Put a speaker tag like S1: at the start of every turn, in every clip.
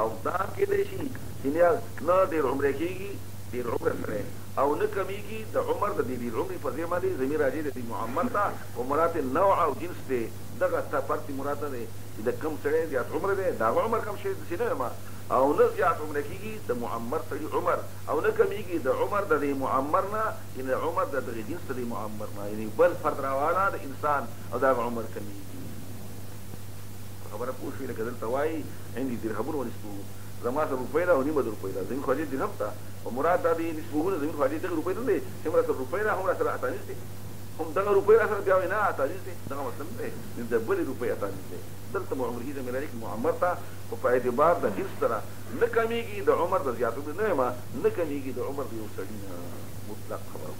S1: او دا کې دی شي چې نه ډېر عمر کېږي ډېر عمر سره او نه کمیږي د عمر د دې عمر په ځای باندې ضمیر راځي د معمر ته او مراد نوع او جنس دی دغه فرق مراد دی چې د کم سره زیات عمر دی دا عمر کم شي نه ما او نه زیات عمر کېږي د معمر سړي عمر او نه کمیږي د عمر د معمر نه یعنی عمر د دغه جنس د معمر نه یعنی بل فرد راواله د انسان او دا عمر کمیږي خبره پوه شوې لکه دلته وایي عندي درهمون ونصفه زما سره روپۍ ده او نیمه د روپۍ ده زمین خواجې درهم ته او مراد دا دی نصفهونه زمین خواجې دغه روپۍ نه دی چې مرا سره روپۍ ده هم را سره اتانیس دی هم دغه روپۍ را سره بیا وایي نه اتانیس دی دغه مطلب نه دی د بلې روپۍ اتانیس دی دلته عمرهي ضمیر راځي معمر ته خو په اعتبار د جنس سره نه کمیږي د عمر د زیاتېدو نه یم نه کمیږي د عمر د یو سړي نه مطلق خبره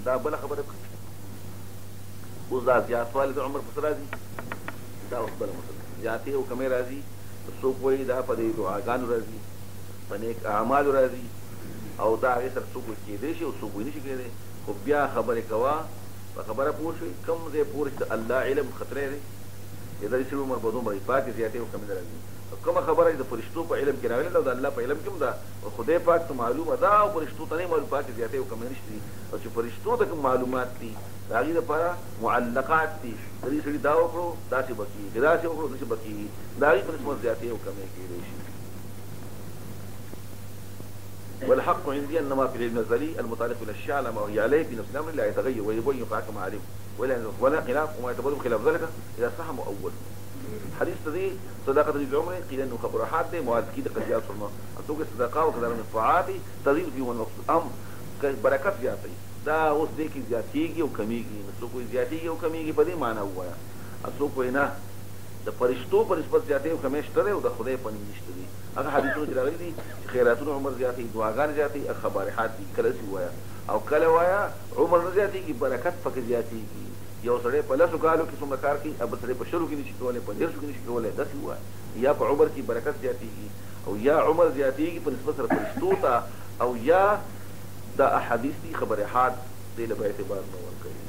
S1: دا بله خبره اوس دا زیاتوالی د عمر پسې راځي دا اوس بله مسله زیاتې او کمې راځي څوک وایي دا په دې دعاګانو راځي په نیک اعمالو راځي او دا هغې سره څوک کېدی شي او څوک وایي نه شي کېدی خو بیا خبرې کوه په خبره پوه شوئ کوم ځای پورې چې د الله علم خطری دی د دې سړي عمر به دومره پاتې زیاتې او کمې نه راځي کومه خبره چې د فرشتو په علم کې راغلې ده او د الله په علم کې هم ده او خدای پاک ته معلومه ده او فرشتو ته نه معلوم پاتې زیاتې او کمې نشته دي او چې فرشتو ته کوم معلومات دي د هغې دپاره معلقات دي د دې سړي دا وکړو داسې به کېږي داسې وکړو داسې به کېږي د هغې په نسبت زیاتې او کمې کېدی شي والحق عندي انما في العلم النظري المتعلق بالاشياء على ما هي عليه في نفس الامر لا يتغير ويبين يقع كما علم ولا خلاف وما يتبادل خلاف ذلك اذا صح مؤول حديث دي صداقه العمر قيل انه خبر احد موالكي قد يصلنا اتوق الصداقه وكذا من الطاعات تزيد في النقص الامر برکت زیاتې دا اوس دې کې زیاتېږي او کمیږي نو څوک وایي زیاتېږي او کمیږي په دې معنی ووایه او څوک وایي نه د فرشتو په نسبت زیاتې او کمې شته دی او د خدای په نوم نشته دي هغه حدیثونه چې راغلي دي چې خیراتونه عمر زیاتې دعاګانې زیاتې خبارحات دي کله داسې ووایه او کله وایه عمر نه زیاتېږي برکت پکې زیاتېږي یو سړی په لسو کالو کې څومره کار کوي او بل سړی په شلو کې نشي کولی په دېرشو کې نشي کولی داسې ووایه یا په عمر کې برکت زیاتېږي او یا عمر زیاتېږي په نسبت سره فرشتو ته او یا دا احادیث دي خبرحات دې له به اعتبار نه ورکوي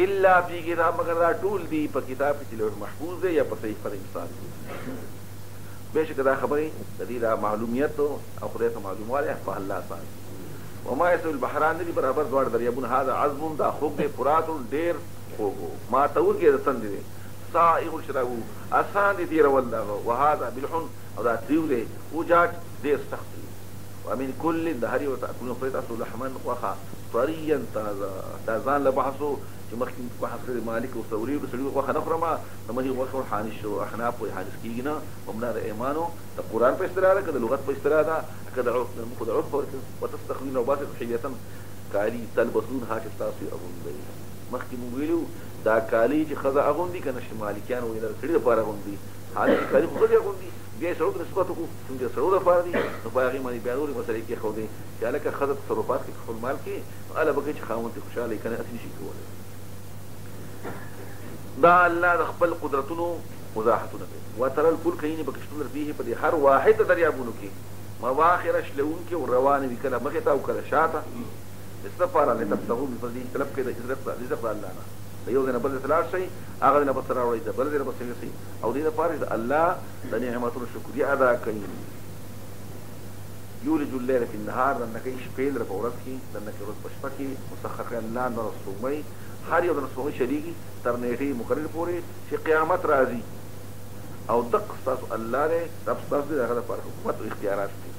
S1: الا فی کتاب مگر دا ټول دي په کتاب کې چې لوح محفوظ دی یا په صحیفه د انسان کې بېشکه دا خبرې د دې دا معلومیت او خدای ته معلوموالی په الله آسان وما یستوی البحران نه دي برابر دواړه دریابونه هذا عذب دا خوږ دی فرات ډېر خوږ ما تورکې د تند دی سائغ شرابو آسان دي تېرول دغه وهذا ملح او دا تریو دی وجاج ډېر سخت دی ومن كل دهري وتأكلون خيط أصل لحما وخا طريا دا ځان له بحثو چې مخکې بحث کړی مالک او ثوري د سړي غوښه نه خورم نو مې غوښه حانش شو احناف وایي حانش کېږي نه همدا د ایمانو د قرآن په اصطلاح ده که د لغت په اصطلاح ده که د عرف وتستخدمون او باسط حیة کالي تلبسونها چې ستاسو اغوندئ مخکې مو ویلو دا کالي چې ښځه اغوندي که نه مالکیان وایي د سړي دپاره اغوندي حالې کالي خو ښځې اغوندي بیا یې سړو ته نسبت وکړو چې د سړو دپاره دي نو په هغې باندې بیا نورې مسلې کېښودې چې هلکه ښځه تصرفات کوي خپل مال کې نو هله به کوي چې خاوند ترې خوشحاله وي که نه هسې نشي کولی دا الله د خپل قدرتونو وضاحتونه کوي وترى الفلک یعنې به کشتونه فیه په دې هر واحد د دریابونو کې مواخر شلونکې او روانې وي کله مخې ته او کله شاته د څه دپاره لتبتغوا من فضله طلب کوي د رزق د الله نه د یو ځای نه بل ځای ته لاړ شئ هغه ځای نه بس راوړئ د بل ځای نه بس یوسئ او دې دپاره چې د الله د نعمتونو شکریه ادا کوي یولج اللیل فی النهار دننه کوي شپې لره په ورځ کې دننه کوي ورځ په شپه کې مسخر کوي الله نور سپوږمۍ هر یو د سپوږمۍ شریکي تر نیټې مقررې پورې چې قیامت راځي او دقه ستاسو الله دی رب ستاسو دی د هغه دپاره حکومت او اختیارات دي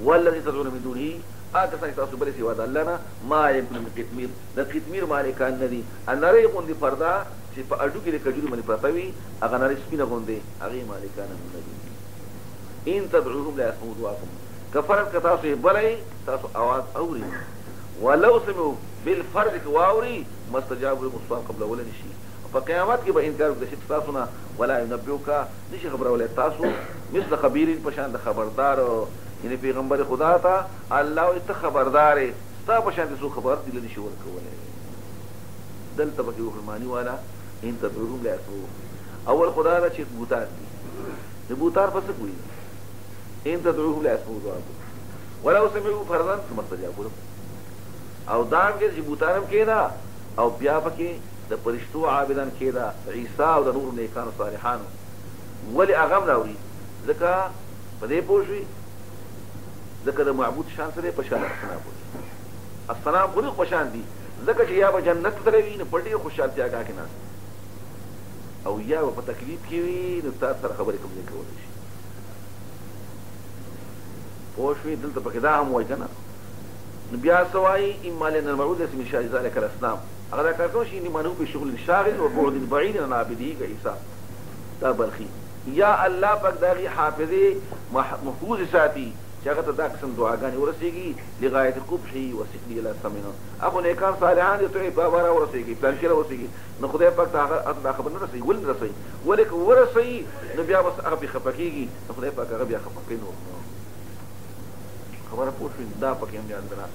S1: والذي تدعون من دونه هغه کسان چې تاسو بلې سوا د الله نه ما یکون من قطمیر د قطمیر مالکان نه دي نرۍ غوندې پرده چې په اډو کې د کجوري باندې پرته وي هغه نرۍ سپینه غوندې هغې مالکان هم نه دي ان تدعوهم لا يسمعوا دعاءكم که فرض که تاسو یې بلئ تاسو اواز اوري ولو سمعوا بالفرض که واوري ما استجابوا لهم السؤال قبل ولا نشي په قیامت کې به انکار وکړي چې تاسو نه ولا ينبئوک نشي خبرولی تاسو مثل خبیرین په شان د خبردار یعنی پیغمبر خدا ته الله وایي ته خبردار یې ستا په شان څوک خبر دې نشي ورکولی دلته پکې وخرماني والا ان تدعوهم لا يسمعوا اول خدا دا چې بوتان دي د بوتان په څه پوهېږي ان تدعوهم لا يسمعوا دعاءكم ولو سمعوا فرضا ثم استجابوا لكم او دا هم کې چې بوتان هم کېده او بیا پکې د د پرشتو عابدان کېدا عیسی او د نور نیکانو صالحانو ولې هغه هم راوړي ځکه په دې پوه شوي ځکه د معبود شان سره په شان اصنام وي اصنام خو په شان دي ځکه چې یا به جنت ته وي نو په ډېر خوشحالتیا کې ناست او یا به په تکلیف کې وي نو تا سره خبرې کوم نه کولی شي پوه شوي دلته پکې دا هم وایي که نه نو بیا څه وایي اما لأن الموعود ليس من شأن ذلك الأصنام هغه دا کار کوي چې انما هو بشغل شاغل وبعد بعيد عن عابده كعيسى دا بلخي یا الله پاک داغي حافظه محفوظ ساتي چې هغه ته دا قسم دعاګانې ورسېږي لغایت القبح وسقي الى ثمنه اخو نیکان صالحان دي ته په بارا ورسېږي پلان کې ورسېږي نو خدای پاک دا خبر نه رسېږي ول نه رسېږي ولیکن ورسېږي نو بیا بس هغه خپکیږي نو خدای پاک هغه بیا خپکې نو خبره پوه شو دا پکې هم ځان درا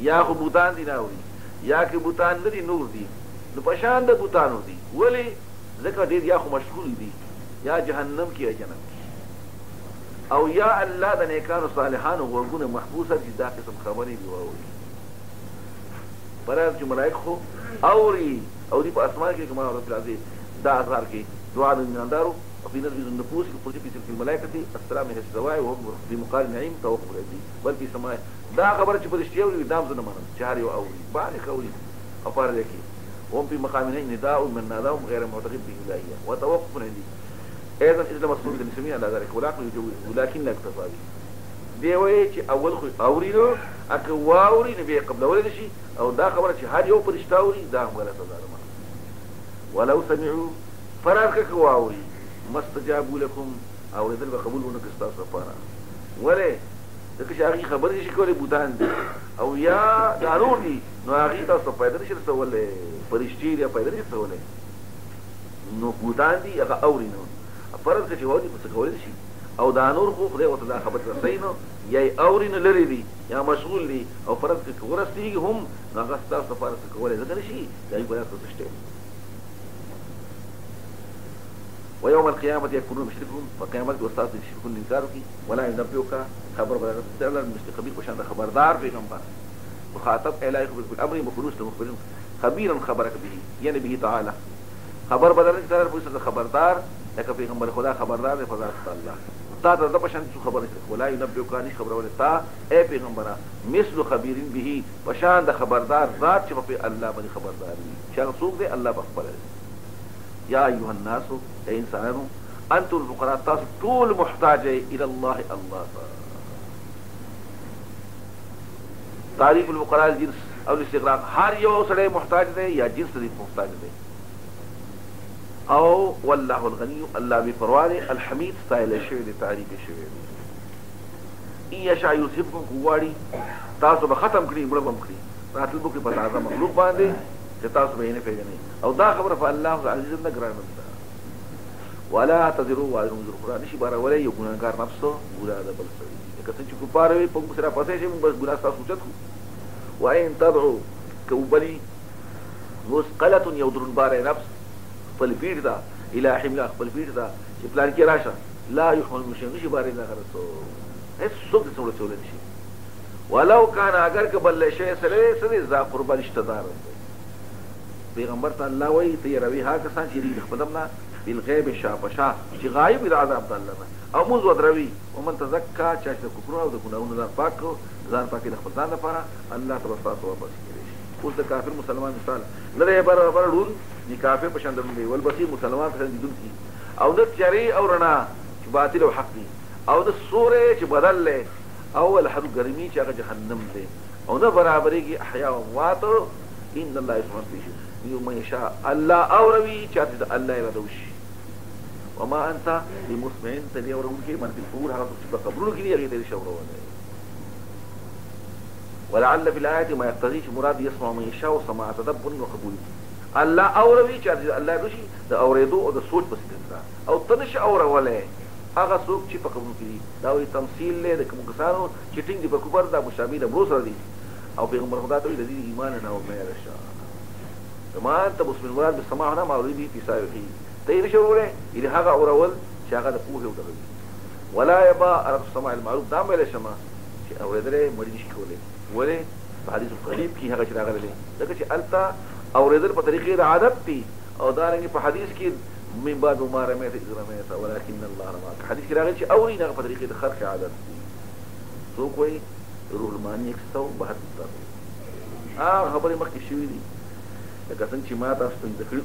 S1: یا خو بوتان دي نه اوري یا کې بوتان نه دي نور دي نو په شان د بوتانو دي ولی ځکه ډېر یا خو مشغول دي یا جهنم کې یا جنت کې او یا الله د نیکانو صالحانو غوږونه محبوسه دي دا قسم خبرې دي واوري پرې چې ملائکه خو اوري او دي په اسمان کې کومه رب العزيز دا اثر کې دعا د ایماندارو وفي نزل النفوس في في الملائكه السلام من السواء وهم في مقال نعيم توقف الذي بل في سماء دا خبر چې فرشتي او دام زنه منل چهار یو اوري باندې قولي او پر لکی وهم في مقام نعيم نداء من ناداهم غير معتقد به الهيه وتوقف عندي ايضا اذا مسؤول المسلمين على ذلك ولكن لا يكتفى به دی وایي چې اول خو اوري نو اکه واوري نه به قبل ولې شي او دا خبره چې هر یو فرشتہ اوري دا هم غلطه ده ولو سمعوا فرارك واوري مستجابوا لكم او دل بقبولونه کستاسو لپاره ولې دغه شاغي خبرې شي کولې بوتان دي او یا ضرور دي نو هغه تاسو پیدا نشي رسولې فرشتي یا پیدا نشي رسولې نو بوتان دي هغه اوري نو فرض کې چې وایي څه کولې شي او دا نور خو خدای وته دا خبر رسېنو یا اوري نه لري دي یا مشغول دي او فرض کې ورسېږي هم هغه تاسو لپاره څه کولې ځکه نشي دا یو بل څه شته ويوم القيامة يكونون مشركون فقيامت استاذ يشركون الانكار کی ولا ينبئك خبر بدل المستقبل وشان خبردار پیغمبر مخاطب الهي بالامر مخلوص مخبرين خبيرا خبرك به يعني به تعالى خبر بدل طرف پوښتنه خبردار لکه پیغمبر خدا خبردار دی فضل الله تا ته د پښان خبر ولا ينبئك ان خبر ولتا اي پیغمبره مثل خبيرين به وشان د خبردار ذات چې په الله باندې خبردار وي چې څوک دی الله بخبر يا أيها الناس أي إنسان أنتم الفقراء تاسو طول محتاج إلى الله الله تعريف الفقراء الجنس أو الاستغراق هر یو سره محتاج دی یا جنس دی محتاج دی او والله الغني الله بفرواره الحميد ستایل شوی دی تعریف شوی دی ان یشاء یذهبکم قواړي تاسو به ختم کړئ مړ بم کړئ راتلبو کې په تازه مخلوق باندې چې تاسو به نه پیژنئ او دا خبره په الله عزیز نه ګرانه ده ولا تذروا وازروا وزر اخرى نشي بار ولا یو ګناګار نفس ګورا ده بل څه کته چې کو پاره وي په سره پاسې شي موږ بس ګنا تاسو چتو وان تدعوا كوبلي مسقله يودر البار نفس فالبيردا الى حمل فالبيردا چې پلان کې راشه لا يحمل مشي نشي بار نه غرسو هیڅ څوک څه ولې شي ولو كان اگر کبل شي سره سره ذا قرب رشتہ دار پیغمبر ته الله وایي ته روي ها کسان چې خپلمنا بالغیب شاپشا چې غایب د عذاب الله او موږ ودروي ومن تزکا چې د کفر او د ګناہوں نه پاک ځان پاکي د خپل ځان لپاره الله تبارک وتعالى واپس کړي اوس د کافر مسلمان مثال لره برابر ډول دي کافر په شان دی ول بسی مسلمان په دي دي او د چری او رڼا چې باطل او حق دي او د سورې چې بدل له اول حد ګرمي چې هغه جهنم دی او نه برابرېږي احیا او اموات ان الله سبحانه يوم يشاء الله اوروي چاته الله يردوشي وما انت بمسمع تلي اورونكي من في القبور هذا في قبرك لي غير شورونه ولعل في الايات ما يقتضي مراد يسمع من يشاء وسماع تدبر وقبول الله اوروي چاته الله يردوشي دا اوريدو او دا سوچ بسكتا او تنش اوروله هغه څوک چې په قبول کې دا وي تمثيل له کوم کسانو چې ټینګ دي په کوبر دا مشابه د بروس ردي او پیغمبر خدا ته د ایمان نه او مې راشا ما انت مسلم مراد بالسماع هنا مولودي في سائره تير شوره الى هغه اورول چې هغه د پوهه ودغوي ولا يبا ارق السماع المعروف دا مله شمه چې اوریدره مړي نشي کولای ولې حدیث القریب کې هغه چې راغلی دغه چې التا اوریدل په طریقې د عادت دي او دارنګ په حدیث کې من بعد ما رميت اذ رميت ولكن الله رماك حدیث کې راغلی چې اوري نه په طریقې د خرق عادت دي سو کوئی روح المانی 172 خبرې مخکې شوې دي لکه څنګه چې ما تاسو ته ذکر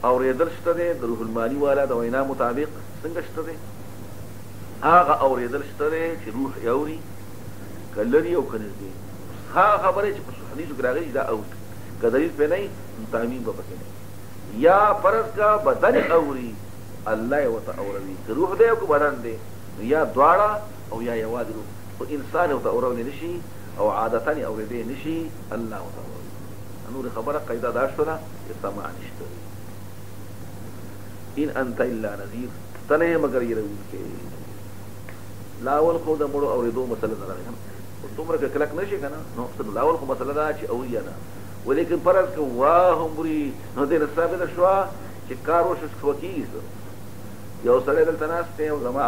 S1: اورېدل شته دی د روح المانی والا د وینا مطابق څنګه شته دی هغه اورېدل شته دی چې روح یوري کلري او کنيزدي هغه خبرې چې په حدیثو کې راغلي دا او کدرې په نه تعمیم به پکې نه یا فرض کا بدن اوري الله یو ته اوري روح دی او بدن دی یا دواړه او یا یوازې روح او انسان او ته اورول نشي او عادتاً اورېدې نشي الله او ته اوري نور خبره قاعده دا شوه چې سماع نشته ان انت الا نذير تنه مگر يرون کې لاول خو د مړو اورېدو مسله نه راغله او تمره کلک نشي کنه نو څه لاول خو مسله دا چې اوري نه ولیکن فرض کو واه عمري نو دې ثابت شو چې کار وشو وکیز یو سره دلته ناشته او زما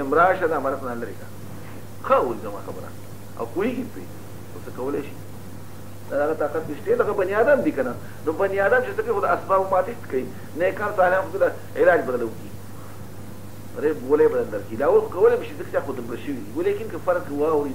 S1: امراشه دا مرته نه لري خو زما خبره او کوئی په څه کولای شي دا طاقت نشته دا بنی آدم دي کنه نو بنی آدم چې څه خدای اسباب ماتې کوي نه کار صالح خو دا علاج بدلو کی اره بوله بدل کی دا او کوله بشي څه خو د برشي ولیکن که فرق واوري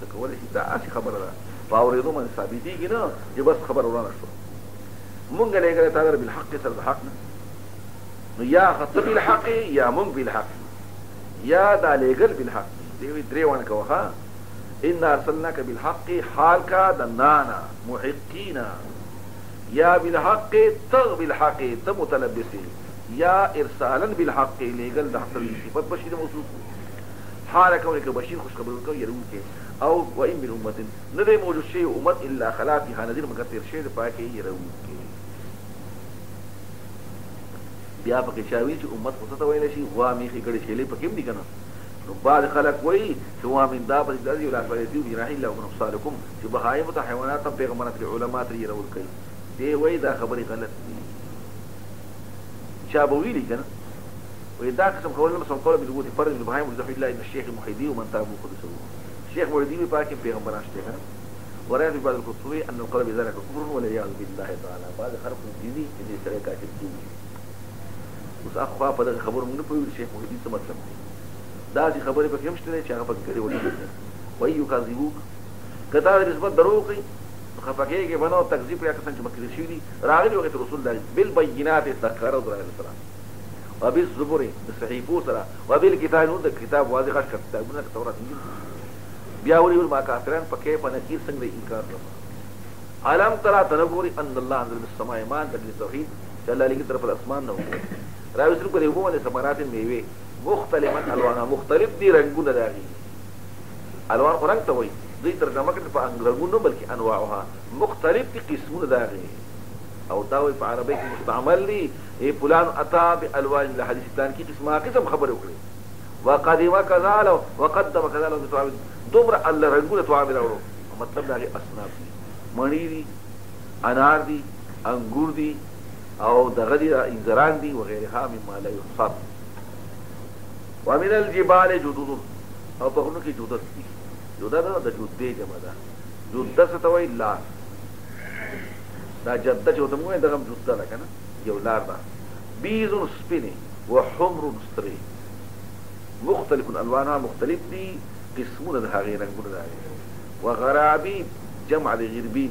S1: څه کولای شي دا اصلي خبره ده باورېدو باندې ثابتېږي نه چې بس خبر ورانه شو مونږ لګره تعالی بالحق سره حقنا نو یا خطب بالحق یا مونږ بالحق یا دا لګل بالحق دی درې وانه کوه ان ارسلناك بالحق حال کا دنانا محقینا یا بالحق تغ بالحق تمتلبسی یا ارسالا بالحق لګل د حق صفات بشیر موصوف حال کونک بشیر خوش خبر کو يرون کې او وان من امه ندی موجود شی امت الا خلا فيها نذير مگر تیر شی پاکي يرون کې بیا پکې چاوي چې امت خو ته ویل شي وا میخي کړي شی لې پکې دي کنه نو بعد خلق وای چې وا من دا په دې ولا فريدي وراحي الله ونصالكم چې بهايم ته حیوانات ته پیغمبرات علماء ترې يرون کوي دی وای دا خبره غلط دي شابه ویلي کنه وای دا قسم قول مسلم قول بالوجود فرض من بهايم وذف الله ان الشيخ المحيدي ومن تابوا قدسه الشيخ محيدي پاک پیغمبران شته کنه ورایت بعد الكتب ان القلب ذلك كفر والعياذ بالله تعالى بعد خرق ديني دې سره کافر دي اوس اخوا په دغه خبرو موږ په شیخ محیدی څه مطلب دی دا چې خبرې پکې هم شته چې هغه پکې کړي وړي وایي یو کاذبوک کدا د نسبت درو کوي خفقه کې بنو تکذیب یا کسان چې مکه شي دي راغلي وخت رسول الله بالبينات استخر رسول الله وبالزبر بالصحيفو سره وبالكتاب نو د کتاب واضح کتابونه تورات انجیل بیا ولي ما کافرن پکې په نکیر څنګه انکار وکړي علم ترى تنبوري ان الله انزل بالسماء ماء دلیل توحید چې الله لګي طرف الاسمان نو راوي سره په یو باندې ثمرات میوه مختلفا الوان مختلف دي رنگونه راغلي الوان رنگ ته وایي دوی ترجمه کړي په انګلیسي بلکې انواعها مختلف دي قسمونه راغلي او دا وایي په عربي کې مستعمل دي ای فلان اتا بالوان الحديث پلان کې قسم خبر وکړي وقدم كذا وقدم كذا دومره الله رنگونه توابل اورو مطلب دا اصناف دي مڼې دي انار دي انګور دي او دغه دي انذران دي وغيرها مما لا يحصى ومن الجبال جدود او په هغه کې جدود دي جدود د جدې جمع ده جدد څه ته وایي لار دا جدد چې وته موږ دغه جدد ده کنه یو لار ده بيض سپینه وحمر مستري مختلف الوانها مختلف دي قسمونه د هغه رنگونه ده وغرابيب جمع د غربيب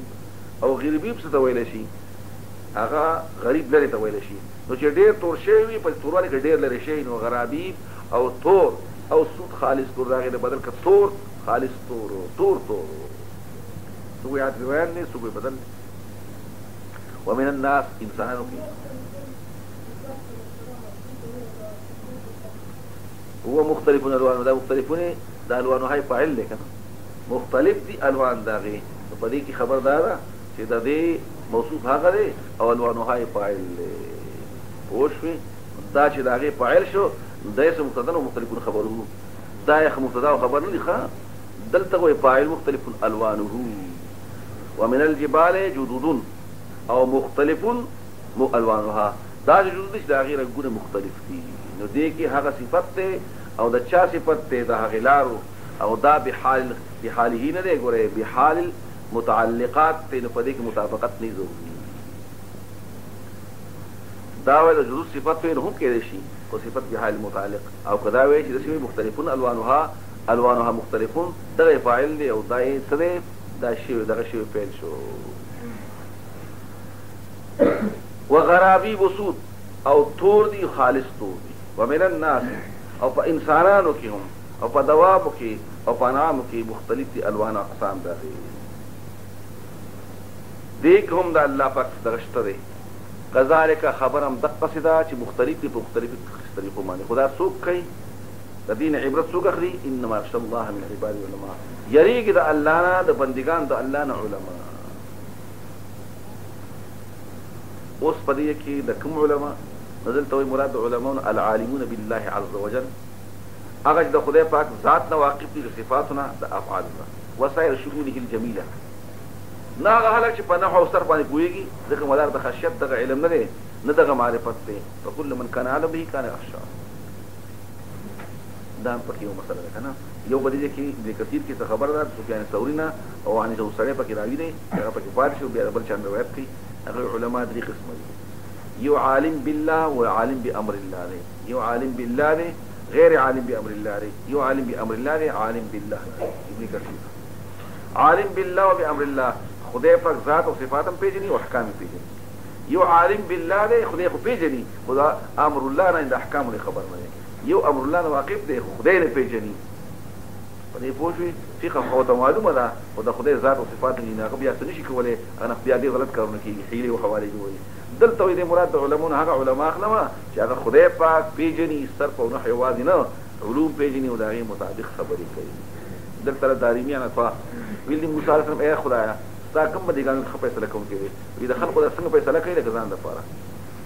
S1: او غربيب څه ته ویل شي هغه غریب لري ته ویل شي نو چې ډېر تور شي وي په تورواله کې ډېر لري شي نو غرابيب او تور او سود خالص تور راغی بدل ک تور خالص تور تو یاد روان نه سو بدل ومن الناس انسانو کی هو مختلف الوان دا مختلفون دا الوان هاي فاعل لیکن مختلف دي الوان داغي په دې کې خبردار چې دا دې موصوف هغه دی او الوان هاي فاعل پوښوي دا چې داغه فاعل شو دایسه مبتدا او مختلفون خبره دا یې مبتدا او خبر نه لخوا دلته وي فاعل مختلف الوانه ومن الجبال جدود او مختلف الوانها دا جدود دا غیر ګونه مختلف دي نو دې کې هغه صفت ته او د چا صفت ته د هغه لارو او دا بحاله نه دی ګوره بحال متعلقات ته په دې کې مطابقت نه ضروري دا وایي د جزو صفت وي نو هم کېدای شي خو صفت بحال متعلق او که دا وایي چې داسې وي مختلفون الوانها مختلفون دغه فاعل دی او دا یې څه دی دا شی دغه شی فعل شو وغرابیب سود او تور دی خالص تور دی ومن الناس او په انسانانو کې هم او په دوابو کې او په انعامو کې مختلف دي الوان اقسام دغه دیک هم د الله پاک دغه شته دی کذالک خبرم دقه سدا چې مختلف دي په مختلفو طریقو باندې خدا څوک کوي د دین عبرت څوک اخلي انما یخشى الله من عباده العلماء یریږي د الله نه د بندگان د الله نه علما اوس په دې کې د کوم علما نزل ته مراد د علماء العالمون بالله عز وجل هغه د خدای پاک ذات نه واقف دي د صفاتونه د افعالونه وسائر شؤونه الجميله نه هغه خلک چې په نحو او صرف باندې پوهېږي ځکه مدار د خشیت دغه علم نه دی نه دغه معرفت دی فکل من کان عالم به کان یخشى دا هم پکې یو مسله ده که نه یو به دې کې ابن کثیر کې څه خبره ده سفیان ثوري نه او عن سړی پکې راوي دی هغه پکې پاتې شو بیا بل چا روایت کوي هغه علما درې قسمه دي یو عالم بالله و عالم بامر الله دی یو عالم بالله دی غیر عالم بامر الله دی یو عالم بامر الله دی عالم بالله ابن کثیر عالم بالله و بامر الله خدای پاک ذات او صفات هم پیژني او احکام پیژني یو عالم بالله دی خدای خو پیژني خدا امر الله نه د احکام نه خبر نه دی یو امر الله نه واقف دی خدای نه پیژني په دې پوه شئ فقه خو ته معلومه ده او د خدای ذات او صفات نه هغه بیا څه نشي کولی هغه بیا دې غلط کارونه کوي حیلې او حوالې جوړوي دلته وایي د مراد د علماو نه هغه علما اخلمه چې هغه خدای پاک پیژني صرف او نحو یوازې نه علوم پیژني او د هغې مطابق خبرې کوي دلته دارمیان اطوا ویل موسی علیه السلام ای خدایه ستا کوم بندګانو ښه فیصله کوونکی دی وایي د خلکو د څنګه فیصله کوي لکه ځان دپاره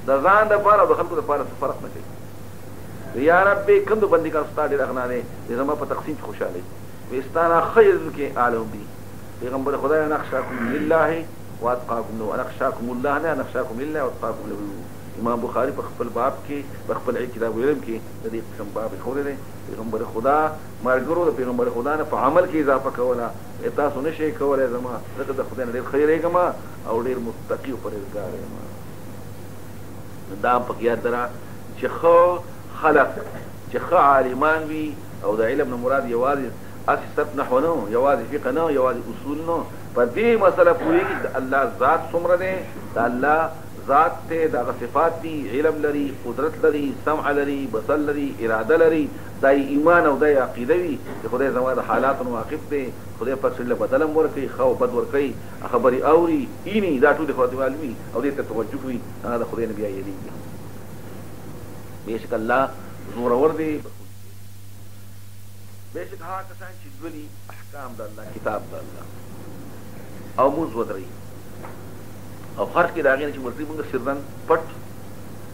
S1: د ځان دپاره او د خلکو دپاره څه فرق نه کوي یا رب کوم د بندګانو ستا ډېر اغنا دی زما په تقسیم کې خوشحاله وي ستا نه ښه کې عالم دي پیغمبر خدای انا اخشاکم لله واتقاکم له انا اخشاکم الله نه انا اخشاکم لله واتقاکم له امام بخاری په خپل باب کې په خپل کتاب علم کې د دې قسم باب ښودلی دی پیغمبر خدا ملګرو د پیغمبر خدا نه په عمل کې اضافه کوله تاسو نشئ کولی زما ځکه د خدای نه ډېر ښه یېرېږم او ډېر متقي او پرهېزګار یم دا هم پکې یاد لره چې ښه خلق چې ښه عالمان وي او د علم نه مراد یوازې اصل صرف نحو نه یوازې فقه نه یوازې اصول نه په دې مسله پوهېږي د الله ذات څومره دی د الله ذات دی د هغه صفات دي علم لري قدرت لري سمع لري بصر لري اراده لري دا ایمان او دا عقیده وي چې خدای زما د حالاتو نه واقف دی خدای پاک سړي له بدل هم ورکوي ښه او بد ورکوي خبرې اوري ایني دا ټول د خدای معلومي او دې ته توجه وي هغه د خدای نه بیا یېرېږي بېشک الله زورور دی بېشک هغه کسان چې لولي احکام د الله کتاب د الله او مونځ ودروي او فرق کې د هغې نه چې ورځي مونږ سرن پټ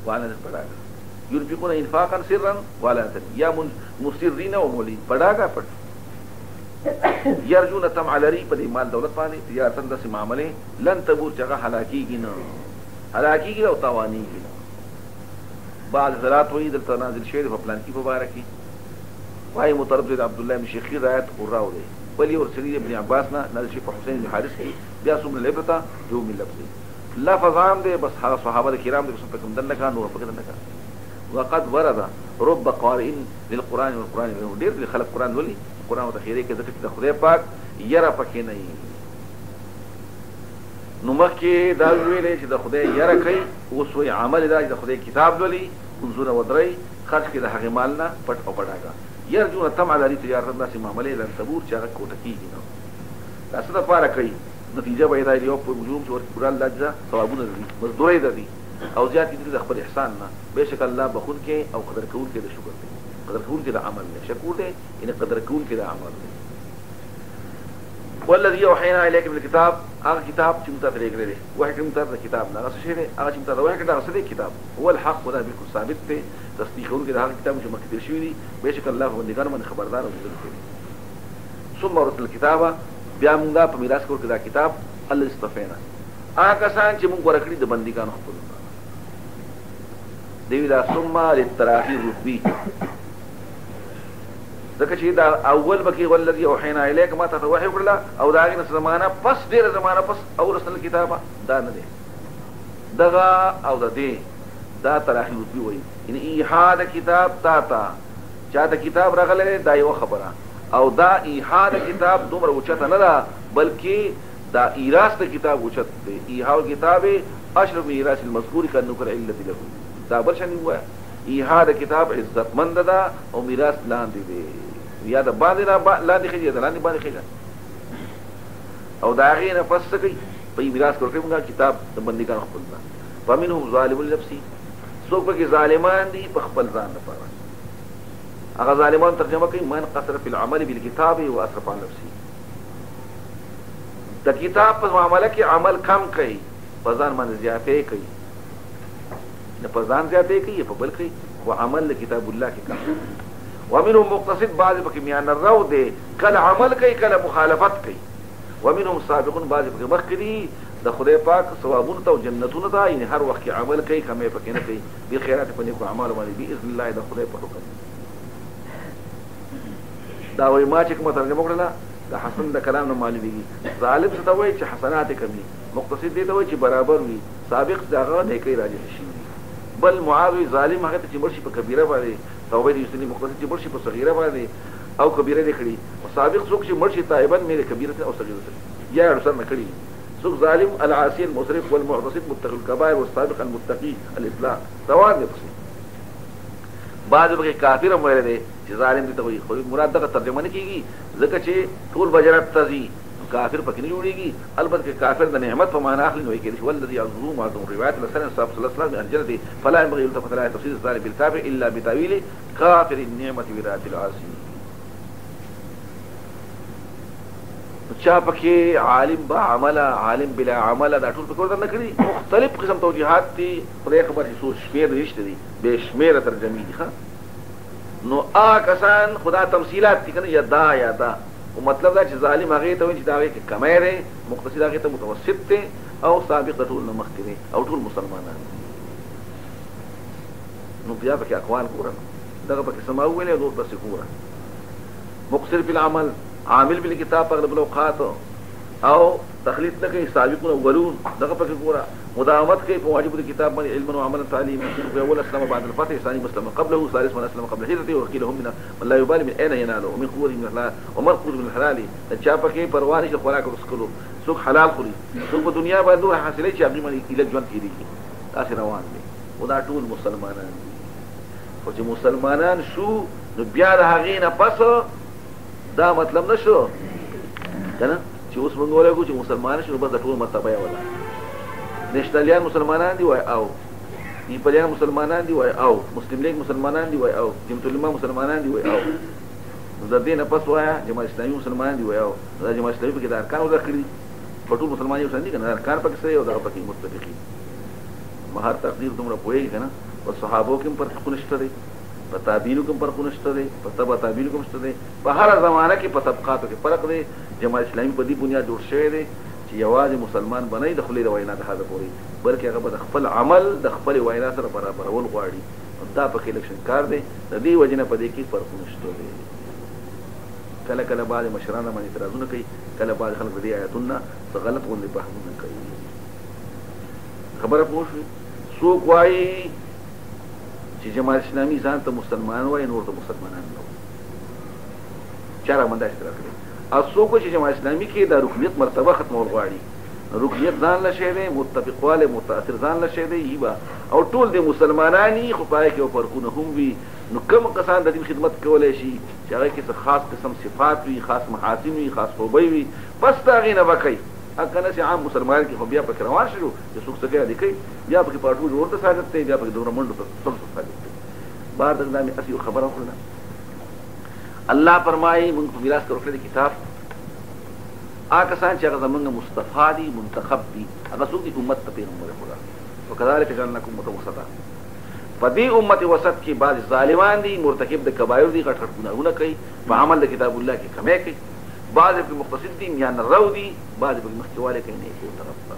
S1: وعلانیت پډاګه ينفقون انفاقا سرا وعلانیة یا مسرین او مولین پډاګه پټ یرجون طمع لري په دې مال دولت باندې تجارتن داسې معاملې لن تبور چې هغه هلاکېږي نه هلاکېږي او تاوانېږي نه بعض حضرات وایي دلته نازل شوی دی په پلانکي په باره کې وایي مطرب دی د عبدالله بن شخیر رایت قراو دی بل یې ورسري ابن عباس نه نازل شوی په حسین بن حارث کې بیا څومره العبرة بعموم اللفظ لفظ عام دی بس هغه صحابه د کرام دی بس په کوم دنده کړه نور په دنده کړه وقد ورد رب قارئ للقرآن والقرآن ډېر خلک قرآن ولي قرآن ورته خیرې کوي ځکه چې د خدای پاک یره پکې نه وي نو مخکې دا ویلې چې د خدای یره کوي اوس وایي عمل دا چې د خدای کتاب لولي منځونه ودروي خرج کړي د هغې مال نه پټ او پډاګه یرجون طمع لري تجارت داسې معاملې لن تبور چې هغه کوټه کېږي نه دا څه دپاره کوي نتیجه به یې دا یو په مجرم چې ورته پوره الله جزا ثوابونه لري مزدورۍ ده دي او زیات دي د خپل احسان نه بېشک الله بخونکی او قدر کوونکی د شکر دی قدر کوونکی د عمل دی شکور دی یعنې قدر کوونکی د عمل دی والذي اوحینا الیک من الکتاب هغه کتاب چې موږ ته لېږلی دی وحی کړی موږ ته د کتاب نه هغه څه شی دی هغه چې موږ ته د وحی کړی هغه څه دی کتاب هو الحق و دا بلکل ثابت دی تصدیق کوونکی د هغه کتاب چې مخکې تېر شوي دي بېشک الله په بندګانو باندې خبردار او لیدونکی دی ثم ورثنا الکتاب بیا موږ دا په میراث کې ورکړو دا کتاب الله اصطفینا هغه کسان چې موږ غوره کړي د بندګانو خپلو دوی دا ثم للتراخي رتبي ځکه چې دا اول به کې والذي اوحینا الیک ما ته وحی وکړله او د هغې نه زمانه پس ډېره زمانه پس اورثنا الکتابه دا نه دی دغه او د دې دا تراخی رتبی وای ان ایحاد کتاب تا چاته کتاب راغله دا یو خبره او دا ایحاد کتاب دومره اوچته نه ده بلکې دا ایراث د کتاب اوچت دی. ایحاد کتاب اشرف ایراث المذکور کا نکر علت له دا بل شنی وای ایحاد کتاب عزتمند ده او میراث لاندې دی یا د باندې لاندې خېږي دا لاندې باندې خېږي او دا غي نه پس کوي په میراث کوي موږ کتاب د بندګانو خپل ده. فمنهم ظالم لنفسه څوک به ظالمان دي په خپل ځان لپاره. هغه ظالمان ترجمه کوي من قصر فی العمل بالکتاب واسرف عن نفسه. د کتاب په معاملې کې عمل کم کوي په ځان باندې زیاتې کوي نه په ځان زیاتې کوي په بل کوي او عمل کتاب الله کې کوي. ومنهم مقتصد بعض پکې میان الرو دي کله عمل کوي کله مخالفت کوي. ومنهم سابقون بعض پکې مخکري د خدای پاک ثوابونو ته او جنتونو ته یعنی هر وخت کې عمل کوي کمې پکې نه کوي به خیرات په نیکو اعمال باندې باذن الله د خدای په حکم. دا وایي ما چې کومه ترجمه وکړله د حسن د کلام نه معلومیږي. ظالم څه ته وایي چې حسنات کمي، مقتصد دې ته وایي چې برابر وي، سابق دغه نیکۍ راجح شي. بل معاوی ظالم هغه ته چې مرشي په کبیره باندې توبه دې یستنی، مقتصد چې مرشي په صغیره باندې او کبیره دې کړي، او سابق څوک چې مرشي تائبا مې کبیره او صغیره یا رسل نه کړي. څوک ظالم العاصي المسرف والمعتصم متقي الكبائر والسابق المتقي الاصلاح روان دي. پسې بعض به کافر مې لري چې ظالم دې ته وایي، خو مراد دغه ترجمه نه کیږي ځکه چې ټول بجرت تزي کافر پکې نه جوړيږي. البته کافر د نعمت په معنا اخلي نو یې کې ولذي يعظم معظم روایت رسول صلی الله علیه وسلم انجلدي فلا ينبغي يلتفت الى تفسير الظالم بالكافر الا بتاويل كافر النعمه وراء العاصي. چا پکې عالم با عمل عالم بلا عمل دا ټول پکې ورته نکړي. مختلف قسم توجيهات دي خدای خبر هیڅ شمیر نشته دي، به شمیر ترجمه دي. ښه نو کسان خدا تمثيلات دي کنه یدا یدا او مطلب دا چې ظالم هغه ته وایي چې دا هغه کې کمای دی، مقتصد هغه ته متوسط دی او سابق د ټول نه مخکې دی او ټول مسلمانان. نو بیا پکې اقوال ګورم دغه پکې سما ویلې او نور بس ګورم. مقصر بالعمل عامل بالکتاب اغلب الاوقات او تخلیط نه کوي، سابقون اولون دغه پکې ګوره. مداومت کوي په واجب الكتاب باندې علما وعملا تعلیما. اول اسلم بعد الفتح، ثاني مسلم قبله، ثالث من اسلم قبل هجرته، وكيلهم من لا يبالي من اين يناله ومن قوه من الحلال ومن قوه من الحلال. چا پکې پروا نه خوراک ورسکلو، څوک حلال خوري، څوک په دنیا باندې حاصلې چې هغه باندې الګ ژوند کیږي. تاسو روان دي او دا ټول مسلمانان دي. او چې مسلمانان شو نو بیا د هغې نه پس دا مطلب نشو کنه چې اوس موږ ولګو چې مسلمان شو بس د ټول مرتبه یې ولا نشتالیان مسلمانان دي وای او نیپالیان مسلمانان دي وای او مسلم لیگ مسلمانان دي وای او جمعیت العلماء مسلمانان دي وای او د دې نه پس وای جماعت اسلامي مسلمانان دي وای او د جماعت اسلامي کې د ارکان وکړي په ټول مسلمان یو څنګه دي کنه ارکان پکې سره یو دغه پکې متفقین. مهار تقدیر دومره پوهیږي کنه او صحابو کې پر خو نشته دي، په تابعینو کې پر خو نشته دي، په تبع تابعینو کې نشته دي، په هر زمانه کې په طبقاتو کې فرق دی. جماعت اسلامي په دې بنیاد جوړ شوی دی چې یوازې مسلمان بنئ د خپلې د وینا د حاله پورې، بلکې هغه به د خپل عمل د خپلې وینا سره برابرول غواړي. دا پکې الیکشن کار دی. د دې وجې نه په دې کې فرق نشته دی. کله کله بعضې مشران باندې اعتراضونه کوي، کله بعضې خلک د دې آیتونه څه غلط غوندې فهمونه کوي. خبره پوه شوې؟ څوک وایي چې جماعت اسلامي ځان ته مسلمان وایي، نور ته مسلمانان نه وایي. چا را باندې اعتراض کوي. او څوک چې جماعت اسلامي کې د رکنیت مرتبه ختمول غواړي، رکنیت ځان له شی دی، متفقواله متاثر ځان له شی دی، یبا او ټول د مسلمانانی خو پای کې فرقونه هم وي. نو کوم کسان د دې خدمت کولای شي چې هغه کې خاص قسم صفات وي، خاص محاسن وي، خاص خوبي وي، پس دا غي نه وکړي. اګه چې عام مسلمان کې خو بیا پکې روان شو چې څوک څه کوي کوي، بیا پکې پاټو جوړ ته ساجت دی، بیا پکې دوه منډو ته څه ساجت دی. بعد دا مې اصلي خبره وکړه. الله فرمایي موږ په میراث کې ورکړل کتاب کسان چې هغه زمونږ مصطفی دي، منتخب دي، هغه څوک دي؟ امت ته پیغمبر خدا. وکذلک جعلناکم امة وسطا. په دې امت وسط کې بعض ظالمان دي، مرتکب د کبایر دي، غټ غټ ګناهونه کوي، په عمل د کتاب الله کې کمی کوي، بعض په مقتصد دي، میان رو دي، بعض په مخکېواله کوي نه کوي طرف ته.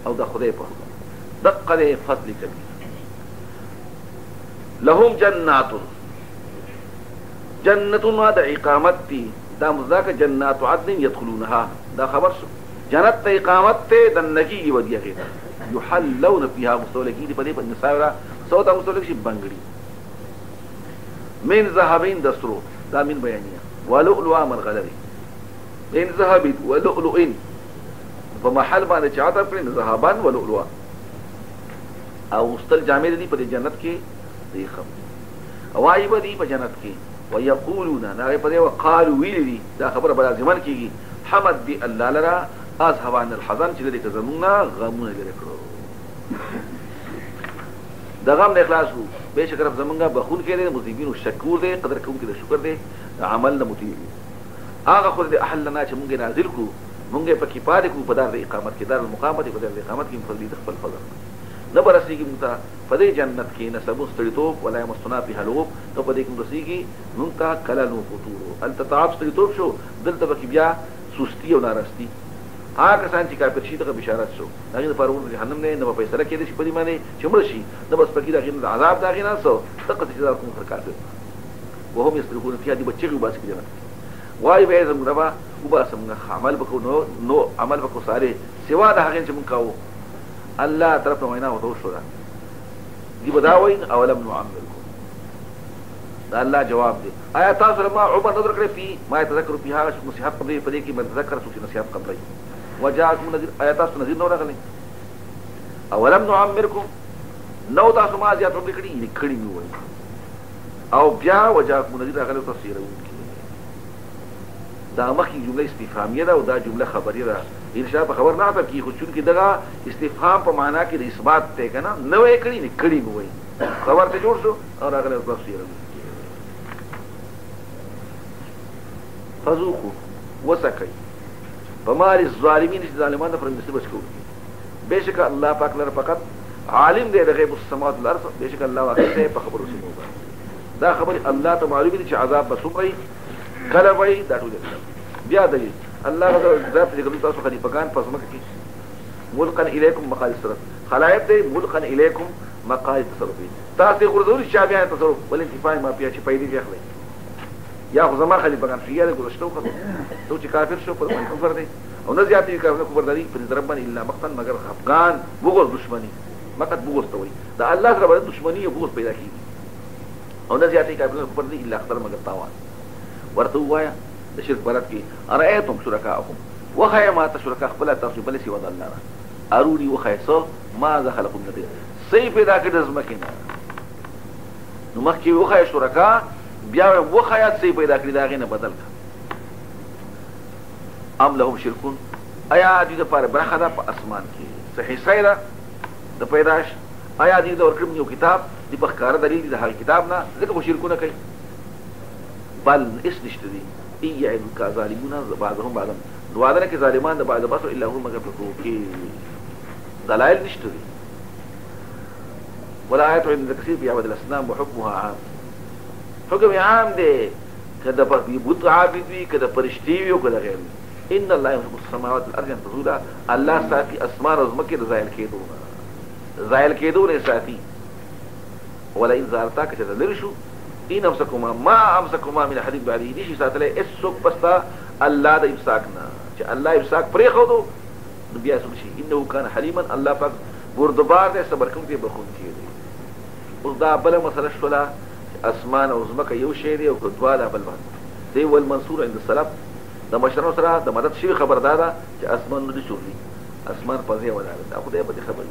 S1: او دا خدای په حکم دقه دی فضل کبیر. لهم جنات جنتون د اقامت دي، دا مزداک جنات عدن يدخلونها، دا خبر شو. جنت ته اقامت ته د نگی ودی هغه یحلون فیها مستولگی دی په دې په نساورا سودا مستولگ شي بنگړي من ذهبین دسترو دا من بیانیه ولؤلؤ مرغلری من ذهب ولؤلؤ په محل باندې چې عطف کړي ذهبان ولؤلؤ او مستل جامع دي په جنت کې دی خم اوایب دي په جنت کې ويقولون ناغه په دې وقالوا ویلي دا خبره بل ځمن کېږي حمد بي الله لرا اذهب عن الحزن چې دې زمونږه غمونه لري کړو دا غم نه اخلاص وو به شکر زمونږه بخون کې دې مصیبینو شکور دې قدر کوم کې شکر دې عمل نه متي هغه خو دې احلنا چې مونږه نازل کو مونږه پکې پاره کو په دار اقامت کې دار المقامت په دار اقامت کې فضل خپل فضل نه برسېږي مونږ ته په دې جنت کې نه سبو ستړیتوب ولا مستنا په حلوب نو په دې کې برسېږي مونږ ته کله نو فطور التطعاب ستړیتوب شو دلته پکې بیا سستی او نارستی هغه کسان چې کافر شي دغه بشارت شو هغه په ورور جهنم نه په فیصله کې دي چې په دې باندې چې مړ شي نو بس پکې دغه عذاب دغه نه سو دغه چې دا کوم کافر وهم يصرخون فيها دي بچي وباس کې جنت وای به زموږ ربا وباسم عمل وکړو نو عمل وکړو ساره سوا د هغه چې مونږ کاوه الله طرف ته وینا وته شو دی بداوین اولم نعمرکم دا الله جواب دی آیا تاسو ما عمر نظر کړی پی ما تذکر فيها نصيحت قبل پدې کې من تذکر سوچ نصيحت قبل وجاءكم نذير آیا تاسو نذیر نو راغلی اولم نعمرکم نو تاسو ما زیات عمر کړی نو وای او بیا وجاءكم نذیر راغلی تفسیر دا مخکې جمله استفهامیه ده او دا جمله خبریه ده انشاء په خبر نه اته کی خو چون کې دغه استفهام په معنا کې د اثبات ته کنه نو یې کړی نه کړی نو وای خبر ته جوړ شو او راغله تفسیر فذوقوا وسکای فمال الظالمین چې ظالمانو پر مصیبت بچو بهشکه الله پاک لره فقط عالم دی د غیب السماوات والارض بهشکه الله واقع دی په خبرو سمو دا خبر الله ته معلوم دي چې عذاب بسوي کله وای دا ټول بیا دلیل الله غزا ذات دې کوم تاسو خلیفګان پس مکه کې ملقا الیکم مقال التصرف خلایق دې ملقا الیکم مقال التصرف تاسو غرضول شابه تصرف ول انتفاع ما بیا چې پیدا کیخلې یا خو زما خلیفګان فریاله ګرشتو کړو ته چې کافر شو پر کفر دی او نه زیاتې کارونه کفر دی پر ضربن الا مقتن مگر افغان بغض دشمنی مقت بغض توي دا الله سره باندې دشمنی او بغض پیدا کیږي او نه زیاتې کارونه کفر دی الا خطر مگر تاوان ورته وایا د شرک بلد کې ارایتم شرکاءکم وخیا ما تشرکا خپل تاسو بل سی ود الله را ارونی وخیا سو ما ذا خلقم ندی سی پیدا کړه زمکینا نو مخکې وخیا شرکا بیا وخیا سی پیدا کړی دا غینه بدل کا ام لهم شرکون آیا دې لپاره برخه ده په اسمان کې صحیح سایره د پیدائش آیا دې د ورکړم یو کتاب دې په ښکار دلیل د هغه کتاب نه ځکه شرکونه کوي بل اس نشته دي ای کا ظالمون بعضهم بعضا وعده کې ظالمان د بعض بس الا هم مگر په کې دلائل نشته دي ولا آیت عند کثیر بیا بدل اسنام وحكمها عام حکم عام دی کله په بوت عابد وي کله پرشتي وي او کله غیر ان الله يمسك السماوات والارض ان تزولا الله ساتي اسمان او زمکه زائل کېدو نه ساتي ولا ان زارتا کچه لرشو ان امسكما ما امسكما من حديث بعدي دي شي ساتله اسوک پستا الله د امساکنا چې الله امساک پرې خو دو بیا سم شي انه كان حليما الله پاک بردبار دې صبر کوم دې بخون کړي اوس دا بل مسله شولا اسمان او زمکه یو شی دی او دواله بل باندې دی ول منصور عند السلف د مشرو سره د مدد شي خبردار چې اسمان نه شوري اسمان پځه ولاړ دا خدای به خبر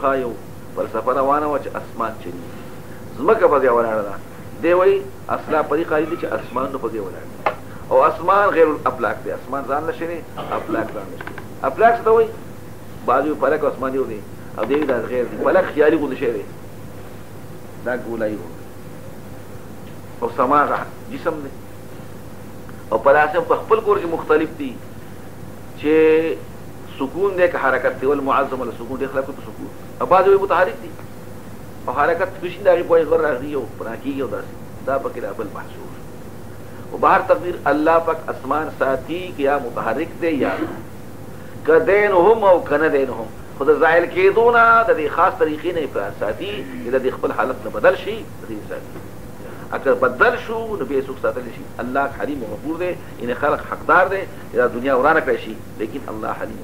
S1: خو یو فلسفه روانه و چې اسمان چي زمکه پځه ولاړ ده دی وای اصلا طریقه دې چې اسمان نه پځه ولاړ او اسمان غیر الافلاک دی اسمان ځان نشي افلاک ځان نشي افلاک څه وای بعضو فلک اسمان یو دی او دی دا غیر دی فلک خیالي غو نشي دی دا ګولای او سماغه جسم دی او پلاسم په خپل کور کې مختلف دي چې سکون دی که حرکت دی ول معظم له سکون دی خلاف په سکون او بعضو متحرک دي او حرکت بشي دا په غیر راځي او پراکیږي او دا پکې دا بل محسوس او بهر تقدیر الله پاک اسمان ساتي کې یا متحرک دی یا کدینهم او کندینهم خود زائل کېدونه د دې خاص طریقې نه ساتي چې د خپل حالت نه بدل شي دې ساتي اگر بدل شو نو به سوک ساتل شي الله حلیم او غفور دی ان خلق حقدار دی دا دنیا ورانه کړی شي لیکن الله حلیم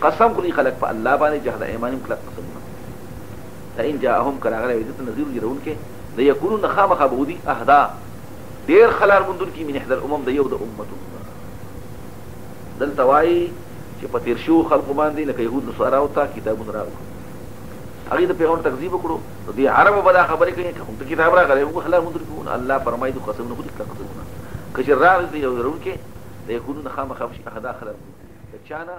S1: قسم کړي خلک په الله باندې جهاد ایمانیم کلک قسمونه لئن جاءهم کراغله وجدت نذیر يرون کې د یکونون خامخ بودی اهدا ډیر خلار مندون کې من احدى الامم د یو د امه دلته وایي چې په تیر شو خلقو باندې لکه یهود نصارا او تا کتابونه راغلي هغه د پیغمبر تکذیب وکړو نو دي عربو بدا خبرې کوي کوم ته کتاب راغلی وګ خلار مندون کې الله فرمایي د قسمونه خو دې قسمونه کچر راغلي یو ورون کې د یکونون خامخ اهدا خلار د چانه